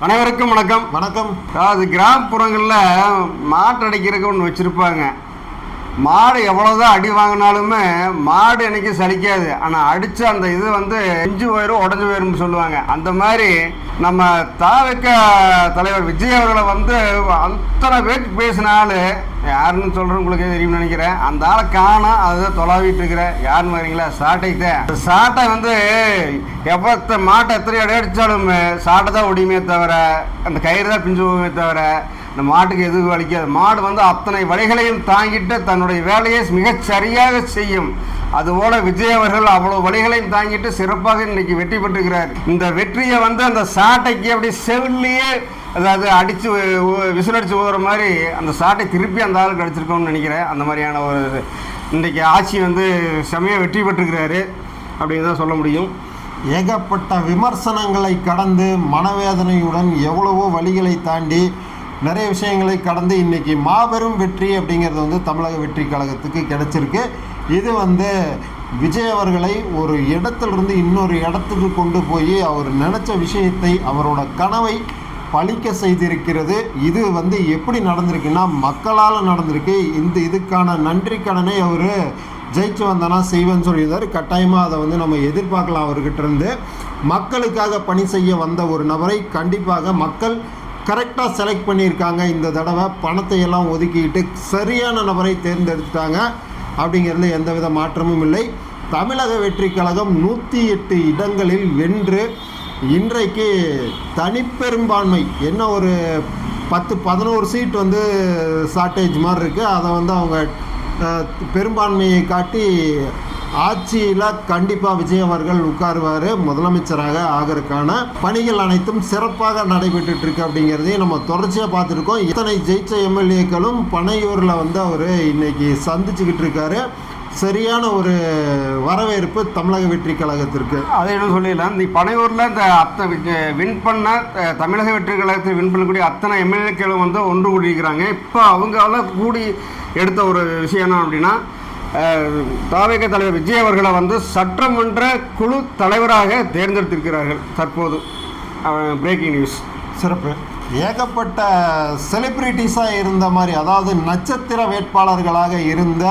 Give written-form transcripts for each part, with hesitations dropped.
அனைவருக்கும் வணக்கம். வணக்கம். அதாவது கிராமப்புறங்களில் மாட்டு அடைக்கிறதுக்கு ஒன்று வச்சுருப்பாங்க. மாடு எவ்வளோதான் அடி வாங்கினாலுமே மாடு எனக்கு சலிக்காது. ஆனால் அடித்து அந்த இது இஞ்சி போயிடும், உடஞ்சி போயிடும்னு சொல்லுவாங்க. அந்த மாதிரி நம்ம தாவக தலைவர் விஜய் அவர்களை அத்தனை பேருக்கு பேசினாலும் யாருன்னு சொல்கிறேன் உங்களுக்கு தெரியும்னு நினைக்கிறேன். அந்த ஆளை காணோம், அதுதான் தொலாவிட்டு இருக்கிறேன். யாருன்னு வரீங்களா? சாட்டைத்தான். சாட்டை எப்போ மாட்டை எத்தனை அடி அடித்தாலுமே சாட்டை தான் ஒடியுமே தவிர அந்த கயிறு தான் பிஞ்சு போகுமே தவிர இந்த மாட்டுக்கு எதுவும் வலிக்காது. மாடு அத்தனை வழிகளையும் தாங்கிட்டு தன்னுடைய வேலையை மிகச் சரியாக செய்யும். அதுபோல விஜய் அவர்கள் அவ்வளோ வழிகளையும் தாங்கிட்டு சிறப்பாக இன்னைக்கு வெற்றி பெற்றுக்கிறார். இந்த வெற்றியை அந்த சாட்டைக்கு அப்படி செவிலியே அதாவது அடித்து விசிலடிச்சு போகிற மாதிரி அந்த சாட்டை திருப்பி அந்த ஆளுக்கு அடிச்சிருக்கோம்னு நினைக்கிறேன். அந்த மாதிரியான ஒரு இன்றைக்கி ஆட்சி செமையாக வெற்றி பெற்றுக்கிறாரு அப்படின்னு தான் சொல்ல முடியும். ஏகப்பட்ட விமர்சனங்களை கடந்து மனவேதனையுடன் எவ்வளவோ வழிகளை தாண்டி நிறைய விஷயங்களை கடந்து இன்றைக்கி மாபெரும் வெற்றி அப்படிங்கிறது தமிழக வெற்றி கழகத்துக்கு கிடைச்சிருக்கு. இது விஜய் அவர்களை ஒரு இடத்திலிருந்து இன்னொரு இடத்துக்கு கொண்டு போய் அவர் நினச்ச விஷயத்தை அவரோட கனவை பழிக்க செய்திருக்கிறது. இது எப்படி நடந்திருக்குன்னா மக்களால் நடந்திருக்கு. இதுக்கான நன்றி கடனை அவர் ஜெயிச்சு வந்தானா செய்வேன்னு சொல்லியிருந்தார். கட்டாயமாக அதை நம்ம எதிர்பார்க்கலாம். அவர்கிட்ட இருந்து மக்களுக்காக பணி செய்ய வந்த ஒரு நபரை கண்டிப்பாக மக்கள் கரெக்டாக செலக்ட் பண்ணியிருக்காங்க. இந்த தடவை பணத்தை எல்லாம் ஒதுக்கிட்டு சரியான நபரை தேர்ந்தெடுத்துட்டாங்க அப்படிங்கிறது எந்தவித மாற்றமும் இல்லை. தமிழக வெற்றி கழகம் 108 இடங்களில் வென்று இன்றைக்கு தனிப்பெரும்பான்மை என்ன ஒரு 10-11 சீட் ஷார்ட்டேஜ் மாதிரி இருக்குது. அதை அவங்க பெரும்பான்மையை காட்டி ஆட்சியில் கண்டிப்பாக விஜய் அவர்கள் உட்காருவார். முதலமைச்சராக ஆகிறதுக்கான பணிகள் அனைத்தும் சிறப்பாக நடைபெற்று இருக்கு அப்படிங்கிறதையும் நம்ம தொடர்ச்சியாக பார்த்துருக்கோம். இத்தனை ஜெயிச்ச எம்எல்ஏக்களும் பனையூரில் அவர் இன்னைக்கு சந்திச்சுக்கிட்டு இருக்காரு. சரியான ஒரு வரவேற்பு தமிழக வெற்றி கழகத்திற்கு. அதை என்ன சொல்லிடலாம், இந்த பனையூரில் இந்த வின் பண்ண தமிழக வெற்றி கழகத்தில் வின் பண்ணக்கூடிய அத்தனை எம்எல்ஏக்களும் ஒன்று கூடியிருக்கிறாங்க. இப்போ அவங்களால கூடி எடுத்த ஒரு விஷயம் என்ன அப்படின்னா, தாவேக தலைவர் விஜய் அவர்களை சட்டமன்ற குழு தலைவராக தேர்ந்தெடுத்திருக்கிறார்கள். தற்போது பிரேக்கிங் நியூஸ். சிறப்பு. ஏகப்பட்ட செலிப்ரிட்டிஸாக இருந்த மாதிரி, அதாவது நட்சத்திர வேட்பாளர்களாக இருந்த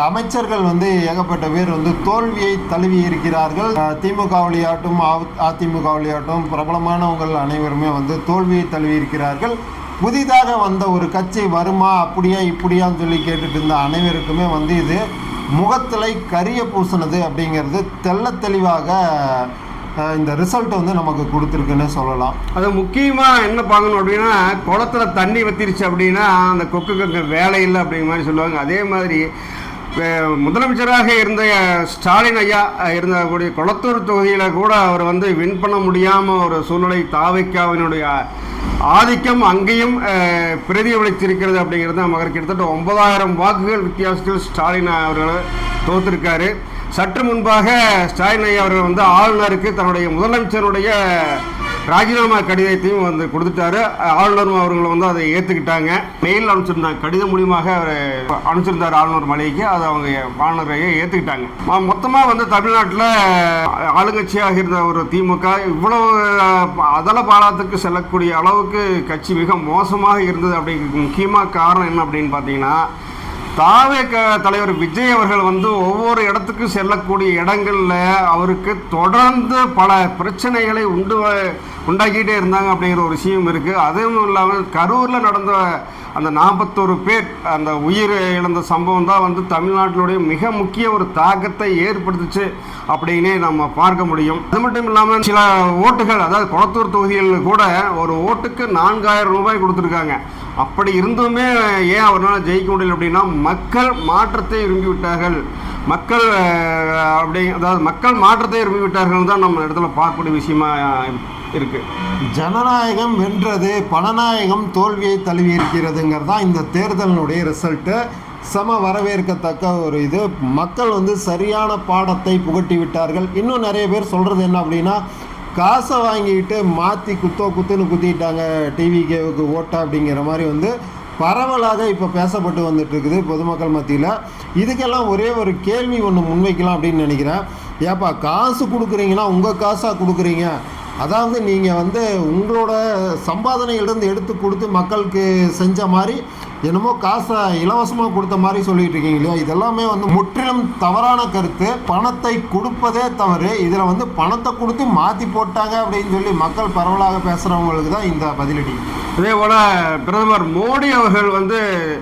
அமைச்சர்கள் ஏகப்பட்ட பேர் தோல்வியை தழுவி இருக்கிறார்கள். திமுகவிலேயாட்டும் அதிமுகவிலேயாட்டும் பிரபலமானவங்கள் அனைவருமே தோல்வியை தழுவி இருக்கிறார்கள். புதிதாக வந்த ஒரு கட்சி வருமா அப்படியா இப்படியான்னு சொல்லி கேட்டுட்டு இருந்த அனைவருக்குமே இது முகத்திலை கரிய பூசினது அப்படிங்கிறது தெள்ள தெளிவாக இந்த ரிசல்ட் நமக்கு கொடுத்துருக்குன்னு சொல்லலாம். அது முக்கியமாக என்ன பார்க்கணும் அப்படின்னா, குளத்தில் தண்ணி வத்திருச்சு அப்படின்னா அந்த கொக்கு வேலை இல்லை அப்படிங்கிற மாதிரி சொல்லுவாங்க. அதே மாதிரி முதலமைச்சராக இருந்த ஸ்டாலின் ஐயா இருந்தக்கூடிய கொளத்தூர் தொகுதியில் கூட அவர் வின் பண்ண முடியாமல் ஒரு சூழ்நிலை தாவைக்காவினுடைய ஆதிக்கம் அங்கேயும் பிரதிபலித்திருக்கிறது அப்படிங்கிறது நமக்கு கிட்டத்தட்ட 9000 வாக்குகள் வித்தியாசத்தில் ஸ்டாலின் அவர்கள் தோற்றிருக்காரு. சற்று முன்பாக ஸ்டாலின் ஐயா அவர்கள் ஆளுநருக்கு தன்னுடைய முதலமைச்சருடைய ராஜினாமா கடிதத்தையும் கொடுத்துட்டாரு. ஆளுநரும் அவர்கள் அதை ஏற்றுக்கிட்டாங்க. மெயில் அனுப்பிச்சிருந்தாங்க, கடிதம் மூலியமாக அவர் அனுப்பிச்சிருந்தார் ஆளுநர் மலைக்கு. அதை அவங்க ஆளுநரையே ஏற்றுக்கிட்டாங்க. மொத்தமாக தமிழ்நாட்டில் ஆளுங்கட்சியாக இருந்த ஒரு திமுக இவ்வளவு அதல பாலாத்துக்கு செல்லக்கூடிய அளவுக்கு கட்சி மிக மோசமாக இருந்தது. அப்படிங்கிறதுக்கு முக்கியமாக காரணம் என்ன அப்படின்னு பார்த்தீங்கன்னா, தாவேக தலைவர் விஜய் அவர்கள் ஒவ்வொரு இடத்துக்கும் செல்லக்கூடிய இடங்களில் அவருக்கு தொடர்ந்து பல பிரச்சனைகளை உண்டாக்கிட்டே இருந்தாங்க அப்படிங்கிற ஒரு விஷயம் இருக்குது. அதுவும் இல்லாமல் கரூரில் நடந்த அந்த 41 பேர் அந்த உயிர் இழந்த சம்பவம் தான் தமிழ்நாட்டினுடைய மிக முக்கிய ஒரு தாக்கத்தை ஏற்படுத்துச்சு அப்படின்னே நம்ம பார்க்க முடியும். அது மட்டும் இல்லாமல் சில ஓட்டுகள், அதாவது கொளத்தூர் தொகுதிகளில் கூட ஒரு ஓட்டுக்கு 4000 ரூபாய் கொடுத்துருக்காங்க. அப்படி இருந்துமே ஏன் அவரால் ஜெயிக்க முடியல அப்படின்னா, மக்கள் மாற்றத்தை விரும்பிவிட்டார்கள். மக்கள் அதாவது மக்கள் மாற்றத்தை விரும்பிவிட்டார்கள் தான் நம்ம இடத்துல பார்க்கக்கூடிய விஷயமா இருக்கு. ஜனநாயகம் வென்றது, பணநாயகம் தோல்வியை தழுவி இருக்கிறதுங்கிறது தான் இந்த தேர்தலினுடைய ரிசல்ட்டு. சம வரவேற்கத்தக்க ஒரு இது. மக்கள் சரியான பாடத்தை புகட்டி விட்டார்கள். இன்னும் நிறைய பேர் சொல்கிறது என்ன அப்படின்னா, காசை வாங்கிக்கிட்டு மாற்றி குத்துன்னு குத்திட்டாங்க டிவிகேவுக்கு ஓட்டா அப்படிங்கிற மாதிரி பரவலாக இப்போ பேசப்பட்டு வந்துட்டுருக்குது பொதுமக்கள் மத்தியில். இதுக்கெல்லாம் ஒரே ஒரு கேள்வி ஒன்று முன்வைக்கலாம் அப்படின்னு நினைக்கிறேன். ஏப்பா காசு கொடுக்குறீங்கன்னா உங்கள் காசாக கொடுக்குறீங்க, அதாவது நீங்கள் வந்து உங்களோட சம்பாதனையிலிருந்து எடுத்து கொடுத்து மக்களுக்கு செஞ்ச மாதிரி என்னமோ காசை இலவசமாக கொடுத்த மாதிரி சொல்லிட்டு இருக்கீங்க இல்லையா? இதெல்லாமே வந்து முற்றிலும் தவறான கருத்து. பணத்தை கொடுப்பதே தவறு. இதில் வந்து பணத்தை கொடுத்து மாற்றி போட்டாங்க அப்படின்னு சொல்லி மக்கள் பரவலாக பேசுகிறவங்களுக்கு தான் இந்த பதிலடி. அதே போல் பிரதமர் மோடி அவர்கள் வந்து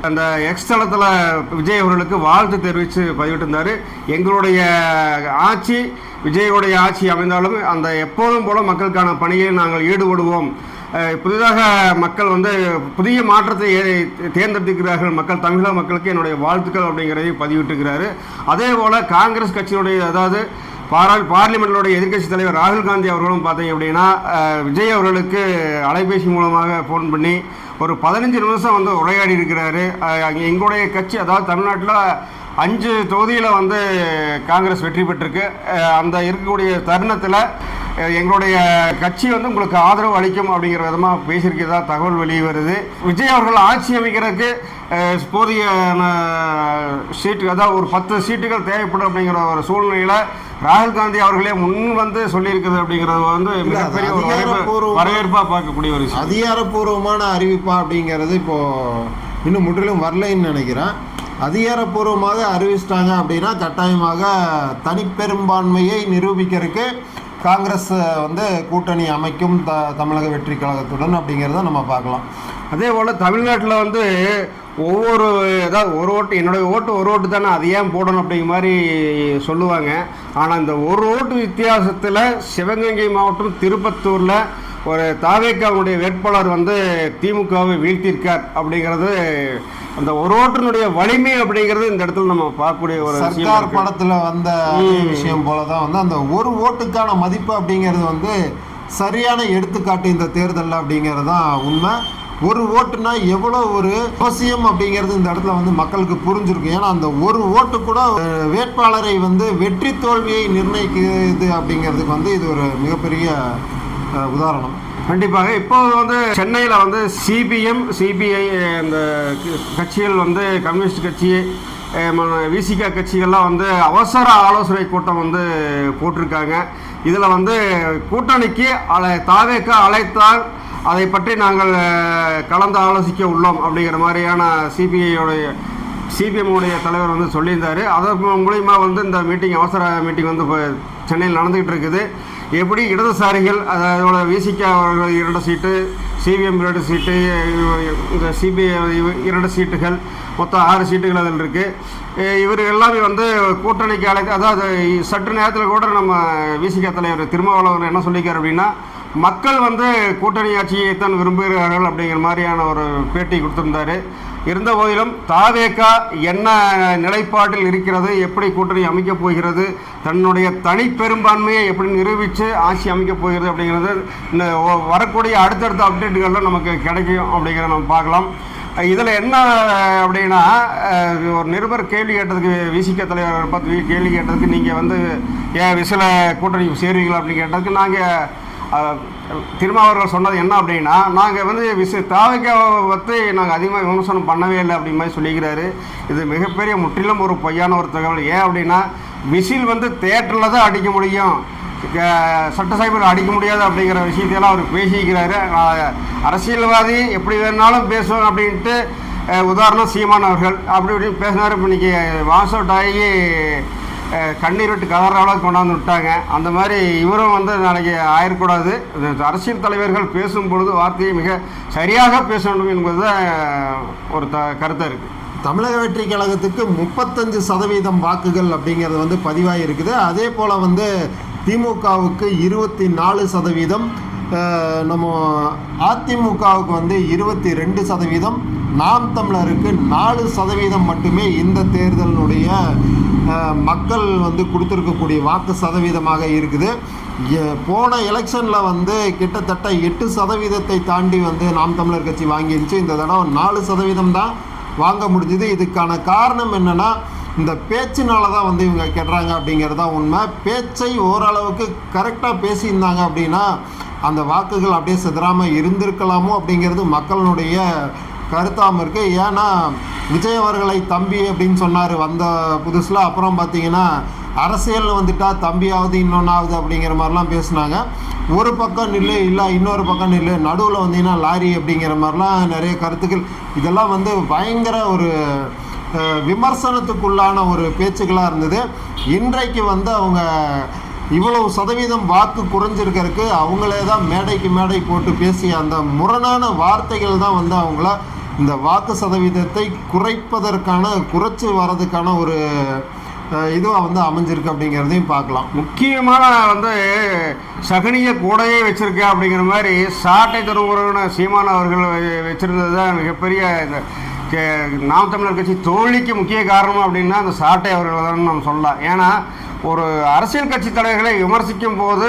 அந்த எக்ஸ் தளத்தில் விஜய் அவர்களுக்கு வாழ்த்து தெரிவித்து பதிவிட்டிருந்தார். எங்களுடைய ஆட்சி விஜயோடைய ஆட்சி அமைந்தாலும் அந்த எப்போதும் போல மக்களுக்கான பணியில் நாங்கள் ஈடுபடுவோம். புதிதாக மக்கள் வந்து புதிய மாற்றத்தை தேர்ந்தெடுக்கிறார்கள் மக்கள், தமிழக மக்களுக்கு என்னுடைய வாழ்த்துக்கள் அப்படிங்கிறதையும் பதிவிட்டுக்கிறாரு. அதே போல் காங்கிரஸ் கட்சியினுடைய, அதாவது பார்லிமெண்ட்லுடைய எதிர்க்கட்சி தலைவர் ராகுல் காந்தி அவர்களும் பார்த்தீங்க அப்படின்னா விஜய் அவர்களுக்கு அலைபேசி மூலமாக ஃபோன் பண்ணி ஒரு 15 நிமிஷம் வந்து உரையாடி இருக்கிறாரு. எங்களுடைய கட்சி, அதாவது தமிழ்நாட்டில் 5 தொகுதியில் வந்து காங்கிரஸ் வெற்றி பெற்றிருக்கு. அந்த இருக்கக்கூடிய தருணத்தில் எங்களுடைய கட்சி வந்து உங்களுக்கு ஆதரவு அளிக்கும் அப்படிங்கிற விதமாக பேசியிருக்கிறதா தகவல் வெளியே வருது. விஜய் அவர்கள் ஆட்சி அமைக்கிறதுக்கு போதிய சீட்டு, அதாவது ஒரு 10 சீட்டுகள் தேவைப்படும் அப்படிங்கிற ஒரு சூழ்நிலையில் ராகுல் காந்தி அவர்களே முன் வந்து சொல்லியிருக்கிறது அப்படிங்கிறது வந்து மிகப்பெரிய ஒரு வரவேற்பாக பார்க்கக்கூடிய ஒரு விஷயம். அதிகாரப்பூர்வமான அறிவிப்பா அப்படிங்கிறது இப்போது இன்னும் முற்றிலும் வரலைன்னு நினைக்கிறேன். அதிகாரப்பூர்வமாக அறிவிச்சிட்டாங்க அப்படின்னா கட்டாயமாக தனிப்பெரும்பான்மையை நிரூபிக்கிறதுக்கு காங்கிரஸ் வந்து கூட்டணி அமைக்கும் தமிழக வெற்றி கழகத்துடன் அப்படிங்கிறத நம்ம பார்க்கலாம். அதே போல் தமிழ்நாட்டில் வந்து ஒவ்வொரு, ஏதாவது ஒரு ஓட்டு, என்னுடைய ஓட்டு ஒரு ஓட்டு தானே, அது ஏன் போடணும் அப்படிங்கிற மாதிரி சொல்லுவாங்க. ஆனால் இந்த ஒரு ஓட்டு வித்தியாசத்தில் சிவகங்கை மாவட்டம் திருப்பத்தூரில் ஒரு தாவேக்காவுடைய வேட்பாளர் வந்து திமுகவை வீழ்த்தியிருக்கார் அப்படிங்கிறது, அந்த ஒரு ஓட்டினுடைய வலிமை அப்படிங்கிறது இந்த இடத்துல நம்ம பார்க்கக்கூடிய ஒரு சர்க்கார் படத்தில் வந்த விஷயம் போல தான் வந்து அந்த ஒரு ஓட்டுக்கான மதிப்பு அப்படிங்கிறது வந்து சரியான எடுத்துக்காட்டு இந்த தேர்தலில் அப்படிங்கிறது தான் உண்மை. ஒரு ஓட்டுனா எவ்வளோ ஒரு அவசியம் அப்படிங்கிறது இந்த இடத்துல வந்து மக்களுக்கு புரிஞ்சிருக்கும். ஏன்னா அந்த ஒரு ஓட்டு கூட வேட்பாளரை வந்து வெற்றி தோல்வியை நிர்ணயிக்குது அப்படிங்கிறதுக்கு வந்து இது ஒரு மிகப்பெரிய உதாரணம். கண்டிப்பாக. இப்போது வந்து சென்னையில் வந்து சிபிஎம், சிபிஐ அந்த கட்சிகள் வந்து கம்யூனிஸ்ட் கட்சி, விசிகா கட்சிகள்லாம் வந்து அவசர ஆலோசனை கூட்டம் வந்து போட்டிருக்காங்க. இதில் வந்து கூட்டணிக்கு தாவேக்கா அழைத்தால் அதை பற்றி நாங்கள் கலந்து ஆலோசிக்க உள்ளோம் அப்படிங்கிற மாதிரியான சிபிஎம்முடைய தலைவர் வந்து சொல்லியிருந்தார். அதற்கு மூலிமா வந்து இந்த மீட்டிங், அவசர மீட்டிங் வந்து இப்போ சென்னையில் நடந்துகிட்டு இருக்குது. எப்படி இடதுசாரிகள், அதோட விசிகா அவர்கள் 2 சீட்டு, சிபிஎம் 2 சீட்டு, இந்த சிபிஐ 2 சீட்டுகள், மொத்தம் 6 சீட்டுகள் அதில் இருக்குது. இவர் எல்லாமே வந்து கூட்டணிக்கு அதாவது சற்று நேரத்தில் கூட நம்ம விசிகா தலைவர் திருமாவளவன் என்ன சொல்லிக்கார் அப்படின்னா, மக்கள் வந்து கூட்டணி ஆட்சியைத்தான் விரும்புகிறார்கள் அப்படிங்கிற மாதிரியான ஒரு பேட்டி கொடுத்துருந்தாரு. இருந்த போதிலும் தாவேகா என்ன நிலைப்பாட்டில் இருக்கிறது, எப்படி கூட்டணி அமைக்கப் போகிறது, தன்னுடைய தனிப்பெரும்பான்மையை எப்படி நிரூபித்து ஆட்சி அமைக்கப் போகிறது அப்படிங்கிறது இந்த வரக்கூடிய அடுத்தடுத்த அப்டேட்டுகளில் நமக்கு கிடைக்கும் அப்படிங்கிறத நம்ம பார்க்கலாம். இதில் என்ன அப்படின்னா, ஒரு நிருபர் கேள்வி கேட்டதுக்கு, விசிக தலைவர் பார்த்து கேள்வி கேட்டதுக்கு, நீங்கள் வந்து ஏன் விசில கூட்டணி சேருவீங்களா அப்படின்னு கேட்டதுக்கு, நாங்கள் திருமாவர்கள் சொன்னது என்ன அப்படின்னா, நாங்கள் வந்து தாவேக்காவை பற்றி நாங்கள் அதிகமாக விமர்சனம் பண்ணவே இல்லை அப்படிங்கிற மாதிரி சொல்லிக்கிறாரு. இது மிகப்பெரிய முற்றிலும் ஒரு பொய்யான ஒரு தகவல். ஏன் அப்படின்னா, விசில் வந்து தேட்டரில் தான் அடிக்க முடியும், சட்டசபையில் அடிக்க முடியாது அப்படிங்கிற விஷயத்தையெல்லாம் அவர் பேசிக்கிறாரு. அரசியல்வாதி எப்படி வேணாலும் பேசுவாங்க அப்படின்ட்டு, உதாரணம் சீமான் அவர்கள் அப்படி இப்படின்னு பேசினார். இப்போ இன்றைக்கி வாஷ் அவுட் ஆகி கண்ணீர் விட்டு கதறாலும் கொண்டாந்து விட்டாங்க. அந்த மாதிரி இவரும் வந்து நாளைக்கு ஆயிடக்கூடாது. அரசியல் தலைவர்கள் பேசும் பொழுது வார்த்தையை மிக சரியாக பேச வேண்டும் என்பது தான் ஒரு கருத்தாக இருக்குது. தமிழக வெற்றி கழகத்துக்கு 35% வாக்குகள் அப்படிங்கிறது வந்து பதிவாகி இருக்குது. அதே போல் வந்து திமுகவுக்கு 24%, நம்ம அதிமுகவுக்கு வந்து 22%, நாம் தமிழருக்கு 4% மட்டுமே இந்த தேர்தலினுடைய மக்கள் வந்து கொடுத்துருக்கக்கூடிய வாக்கு சதவீதமாக இருக்குது. போன எலெக்ஷனில் வந்து கிட்டத்தட்ட 8% தாண்டி வந்து நாம் தமிழர் கட்சி வாங்கிருந்துச்சு. இந்த தடவை 4% தான் வாங்க முடிஞ்சுது. இதுக்கான காரணம் என்னென்னா, இந்த பேச்சினால தான் வந்து இவங்க கெடுறாங்க அப்படிங்கிறது தான் உண்மை. பேச்சை ஓரளவுக்கு கரெக்டாக பேசியிருந்தாங்க அப்படின்னா அந்த வாக்குகள் அப்படியே சிதறாமல் இருந்திருக்கலாமோ அப்படிங்கிறது மக்களுடைய கருத்தாமல் இருக்குது. ஏன்னா விஜய் அவர்களை தம்பி அப்படின்னு சொன்னார் வந்த புதுசில். அப்புறம் பார்த்திங்கன்னா அரசியல் வந்துட்டா தம்பியாவது இன்னொன்னாவது அப்படிங்கிற மாதிரிலாம் பேசுனாங்க. ஒரு பக்கம் நில்லு, இல்லை இன்னொரு பக்கம் நில்லு, நடுவில் வந்தீங்கன்னா லாரி அப்படிங்கிற மாதிரிலாம் நிறைய கருத்துக்கள். இதெல்லாம் வந்து பயங்கர ஒரு விமர்சனத்துக்குள்ளான ஒரு பேச்சுக்களாக இருந்தது. இன்றைக்கு வந்து அவங்க இவ்வளவு சதவீதம் வாக்கு குறைஞ்சிருக்கிறதுக்கு அவங்களே தான் மேடைக்கு மேடை போட்டு பேசிய அந்த முரணான வார்த்தைகள் தான் வந்து அவங்கள இந்த வாக்கு சதவீதத்தை குறைச்சு வர்றதுக்கான ஒரு இதுவாக வந்து அமைஞ்சிருக்கு அப்படிங்கிறதையும் பார்க்கலாம். முக்கியமான வந்து சகனிய கூடையே வச்சிருக்கேன் அப்படிங்கிற மாதிரி சாட்டை துறவுறன சீமான் அவர்கள் வச்சிருந்தது தான் மிகப்பெரிய இந்த நாம் தமிழர் கட்சி தோல்விக்கு முக்கிய காரணம் அப்படின்னா அந்த சாட்டை அவர்கள் தான் நம்ம சொல்லலாம். ஏன்னா ஒரு அரசியல் கட்சி தலைவர்களை விமர்சிக்கும் போது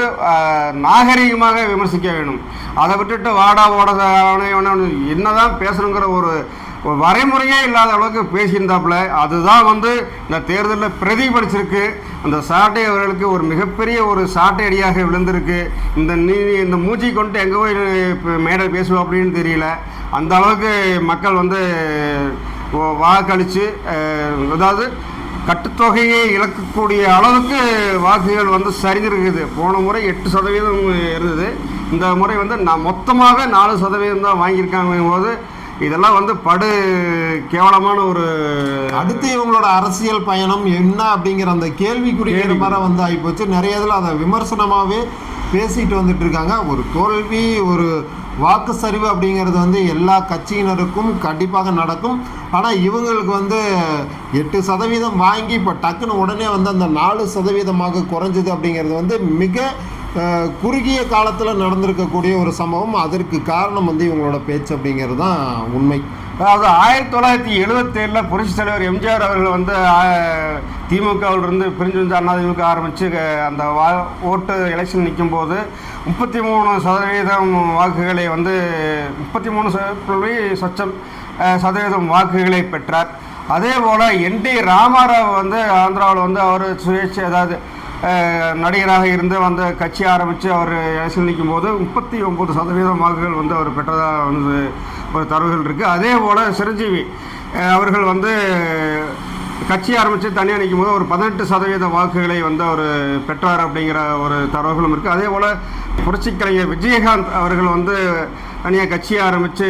நாகரிகமாக விமர்சிக்க வேணும். அதை விட்டுட்டு வாடா ஓட என்னதான் பேசணுங்கிற ஒரு வரைமுறையே இல்லாத அளவுக்கு பேசியிருந்தாப்புல அதுதான் வந்து இந்த தேர்தலில் பிரதிபலிச்சிருக்கு. அந்த சாட்டை அவர்களுக்கு ஒரு மிகப்பெரிய ஒரு சாட்டை அடியாக விழுந்திருக்கு. இந்த மூச்சி கொண்டு எங்கே போய் மேடை பேசுவோம் அப்படின்னு தெரியல. அந்த அளவுக்கு மக்கள் வந்து வாக்களித்து அதாவது கட்டுத்தொகையை இழக்கக்கூடிய அளவுக்கு வாக்குகள் வந்து சரிஞ்சிருக்குது. போன முறை 8% இருந்தது. இந்த முறை வந்து மொத்தமாக 4% தான் வாங்கியிருக்காங்க போது இதெல்லாம் வந்து படு கேவலமான ஒரு அடுத்து இவங்களோட அரசியல் பயணம் என்ன அப்படிங்கிற அந்த கேள்விக்குறிக்கிற மாதிரி வந்து ஆகிப்போச்சு. நிறைய இதில் அதை விமர்சனமாகவே பேசிட்டு வந்துட்டு இருக்காங்க. ஒரு தோல்வி, ஒரு வாக்கு சரிவு அப்படிங்கிறது வந்து எல்லா கட்சியினருக்கும் கண்டிப்பாக நடக்கும். ஆனால் இவங்களுக்கு வந்து 8% வாங்கி இப்போ டக்குன்னு உடனே வந்து அந்த 4% குறைஞ்சது அப்படிங்கிறது வந்து மிக குறுகிய காலத்தில் நடந்திருக்கக்கூடிய ஒரு சம்பவம். அதற்கு காரணம் வந்து இவங்களோட பேச்சு அப்படிங்கிறது தான் உண்மை. அதாவது 1977 புரட்சி தலைவர் எம்ஜிஆர் அவர்கள் வந்து திமுகவிலிருந்து பிரிஞ்சு வந்து அதிமுக ஆரம்பித்து அந்த ஓட்டு எலெக்ஷன் நிற்கும் போது 33% வாக்குகளை வந்து 33.0% வாக்குகளை பெற்றார். அதே போல் என்டி ராமாராவ் வந்து ஆந்திராவில் வந்து அவர் சுயேட்சை அதாவது நடிகராக இருந்து வந்து கட்சி ஆரம்பித்து அவர் எலெக்ஷன் நிற்கும் போது 39% வாக்குகள் வந்து அவர் பெற்றதாக வந்து ஒரு தரவுகள் இருக்குது. அதே போல் சிரஞ்சீவி அவர்கள் வந்து கட்சி ஆரம்பித்து தனியாக நிற்கும் போது ஒரு 18% வாக்குகளை வந்து அவர் பெற்றார் அப்படிங்கிற ஒரு தரவுகளும் இருக்குது. அதே போல் புரட்சிக் கலைஞர் விஜயகாந்த் அவர்கள் வந்து தனியாக கட்சி ஆரம்பித்து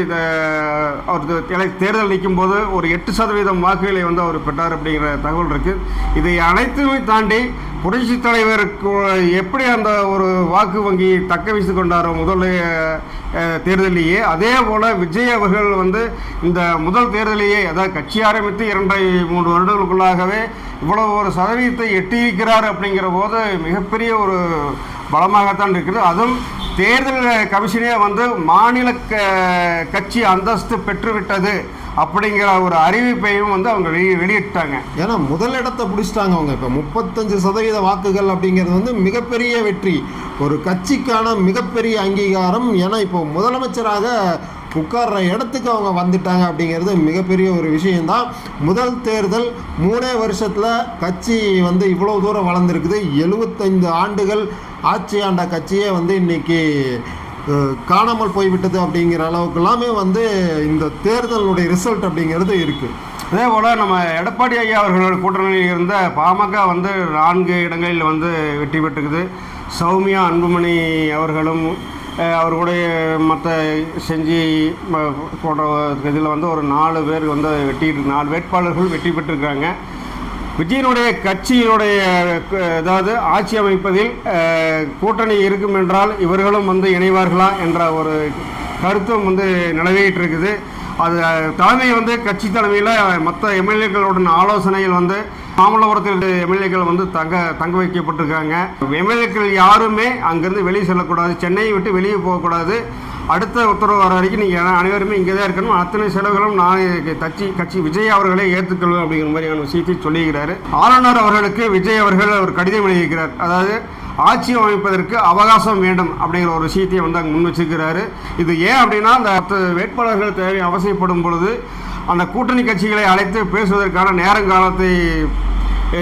அவர் தேர்தல் நிற்கும் போது ஒரு 8% வாக்குகளை வந்து அவர் பெற்றார் அப்படிங்கிற தகவல் இருக்குது. இதை அனைத்துமே தாண்டி புரட்சி தலைவருக்கு எப்படி அந்த ஒரு வாக்கு வங்கி தக்க வைத்து கொண்டாரோ முதல் தேர்தலிலேயே, அதே போல் விஜய் அவர்கள் வந்து இந்த முதல் தேர்தலிலேயே அதாவது கட்சி ஆரம்பித்து 2-3 வருடங்களுக்குள்ளாகவே இவ்வளோ ஒரு சதவீதத்தை எட்டியிருக்கிறார் அப்படிங்கிற போது மிகப்பெரிய ஒரு பலமாகத்தான் இருக்குது. அதுவும் தேர்தல் கமிஷனே வந்து மாநில கட்சி அந்தஸ்து பெற்றுவிட்டது அப்படிங்கிற ஒரு அறிவிப்பையும் வந்து அவங்க வெளியிட்டாங்க. ஏன்னா முதல் இடத்தை பிடிச்சிட்டாங்க அவங்க. இப்போ 35% வாக்குகள் அப்படிங்கிறது வந்து மிகப்பெரிய வெற்றி, ஒரு கட்சிக்கான மிகப்பெரிய அங்கீகாரம். ஏன்னா இப்போ முதலமைச்சராக உட்கார்ற இடத்துக்கு அவங்க வந்துட்டாங்க அப்படிங்கிறது மிகப்பெரிய ஒரு விஷயந்தான். முதல் தேர்தல் 3 வருஷத்தில் கட்சி வந்து இவ்வளோ தூரம் வளர்ந்துருக்குது. 75 ஆண்டுகள் ஆட்சி ஆண்ட கட்சியே வந்து இன்றைக்கி காணாமல் போய்விட்டது அப்படிங்கிற அளவுக்குல்லாமே வந்து இந்த தேர்தலுடைய ரிசல்ட் அப்படிங்கிறது இருக்குது. அதே போல் நம்ம எடப்பாடி ஐயா அவர்களோட கூட்டணியில் இருந்த பாமக வந்து 4 இடங்களில் வந்து வெற்றி பெற்றுக்குது. சௌமியா அன்புமணி அவர்களும் அவர்களுடைய மற்ற செஞ்சி போன்ற இதில் வந்து ஒரு 4 பேர் வந்து 4 வேட்பாளர்கள் வெற்றி பெற்றிருக்காங்க. விஜயனுடைய கட்சியினுடைய அதாவது ஆட்சி அமைப்பதில் கூட்டணி இருக்கும் என்றால் இவர்களும் வந்து இணைவார்களா என்ற ஒரு கருத்தும் வந்து நிலவிட்டு இருக்குது. அது தலைமை வந்து கட்சி தலைமையில் மற்ற எம்எல்ஏக்களுடன் ஆலோசனையில் வந்து மாமல்லபுரத்தில் எம்எல்ஏக்கள் வந்து தங்க வைக்கப்பட்டிருக்காங்க. எம்எல்ஏக்கள் யாருமே அங்கேருந்து வெளியே செல்லக்கூடாது, சென்னையை விட்டு வெளியே போகக்கூடாது. அடுத்த உத்தரவு வர வரைக்கும் நீங்கள் அனைவருமே இங்கே தான் இருக்கணும், அத்தனை செலவுகளும் நான் கட்சி விஜய் அவர்களே ஏற்றுக்கொள்ளும் அப்படிங்கிற மாதிரியான விஷயத்தை சொல்லியிருக்கிறாரு. ஆளுநர் அவர்களுக்கு விஜய் அவர்கள் ஒரு கடிதம் எழுதியிருக்கிறார். அதாவது ஆட்சி அமைப்பதற்கு அவகாசம் வேண்டும் அப்படிங்கிற ஒரு விஷயத்தையும் வந்து அங்கே முன் வச்சிருக்கிறாரு. இது ஏன் அப்படின்னா அந்த 10 வேட்பாளர்கள் தேவை அவசியப்படும் பொழுது அந்த கூட்டணி கட்சிகளை அழைத்து பேசுவதற்கான நேரங்காலத்தை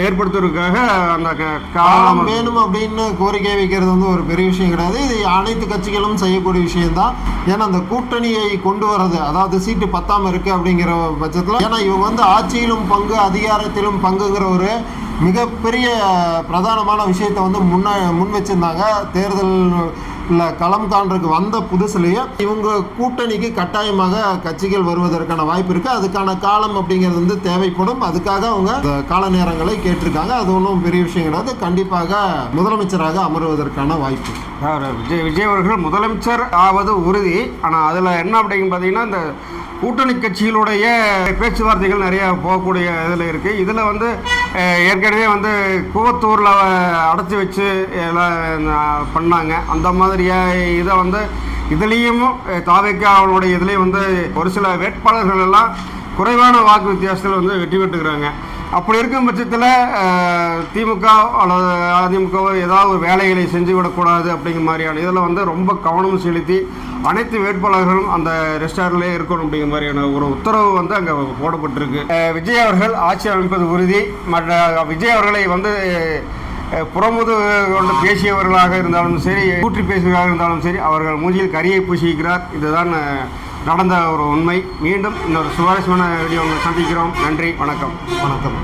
ஏற்படுத்துவதற்காக அந்த காலம் வேணும் அப்படின்னு கோரிக்கை வைக்கிறது வந்து ஒரு பெரிய விஷயம் கிடையாது. இது அனைத்து கட்சிகளும் செய்யக்கூடிய விஷயம்தான். ஏன்னா அந்த கூட்டணியை கொண்டு வர்றது, அதாவது சீட்டு 10 இருக்குது அப்படிங்கிற பட்சத்தில், ஏன்னா இவங்க வந்து ஆட்சியிலும் பங்கு அதிகாரத்திலும் பங்குங்கிற ஒரு மிகப்பெரிய பிரதானமான விஷயத்தை வந்து முன் வச்சுருந்தாங்க. தேர்தலில் களம் காண்றதுக்கு வந்த புதுசுலேயே இவங்க கூட்டணிக்கு கட்டாயமாக கட்சிகள் வருவதற்கான வாய்ப்பு இருக்குது. அதுக்கான காலம் அப்படிங்கிறது வந்து தேவைப்படும். அதுக்காக அவங்க கால நேரங்களை கேட்டிருக்காங்க. அது ஒன்றும் பெரிய விஷயம் கிடையாது. கண்டிப்பாக முதலமைச்சராக அமருவதற்கான வாய்ப்பு. விஜய் அவர்கள் முதலமைச்சர் ஆவது உறுதி. ஆனால் அதில் என்ன அப்படிங்க பார்த்தீங்கன்னா, இந்த கூட்டணி கட்சிகளுடைய பேச்சுவார்த்தைகள் நிறையா போகக்கூடிய இதில் இருக்குது. இதில் வந்து ஏற்கனவே வந்து கூவத்தூரில் அடைச்சி வச்சு எல்லாம் பண்ணாங்க. அந்த மாதிரியாக இதை வந்து இதுலேயும் தாவேக்கா அவனுடைய இதுலேயும் வந்து ஒரு சில வேட்பாளர்கள் எல்லாம் குறைவான வாக்கு வித்தியாசத்தில் வந்து வெற்றி பெற்றுக்கிறாங்க. அப்படி இருக்கும் பட்சத்தில் திமுக அல்லது அதிமுகவோ ஏதாவது ஒரு வேலைகளை செஞ்சு விடக்கூடாது அப்படிங்கிற மாதிரியான இதில் வந்து ரொம்ப கவனம் செலுத்தி அனைத்து வேட்பாளர்களும் அந்த ரெஸ்டாரண்ட்லேயே இருக்கணும் அப்படிங்கிற மாதிரியான ஒரு உத்தரவு வந்து அங்கே போடப்பட்டிருக்கு. விஜய் அவர்கள் ஆட்சி அமைப்பது உறுதி. மற்ற விஜய் அவர்களை வந்து புறமுது கொண்டு பேசியவர்களாக இருந்தாலும் சரி, கூற்றி பேசுவதாக இருந்தாலும் சரி, அவர்கள் மூஞ்சியில் கரியை பூசிக்கிறார். இதுதான் நடந்த ஒரு உண்மை. மீண்டும் இன்னொரு சுவாரஸ்யமான வீடியோ சந்திக்கிறோம். நன்றி, வணக்கம். வணக்கம்.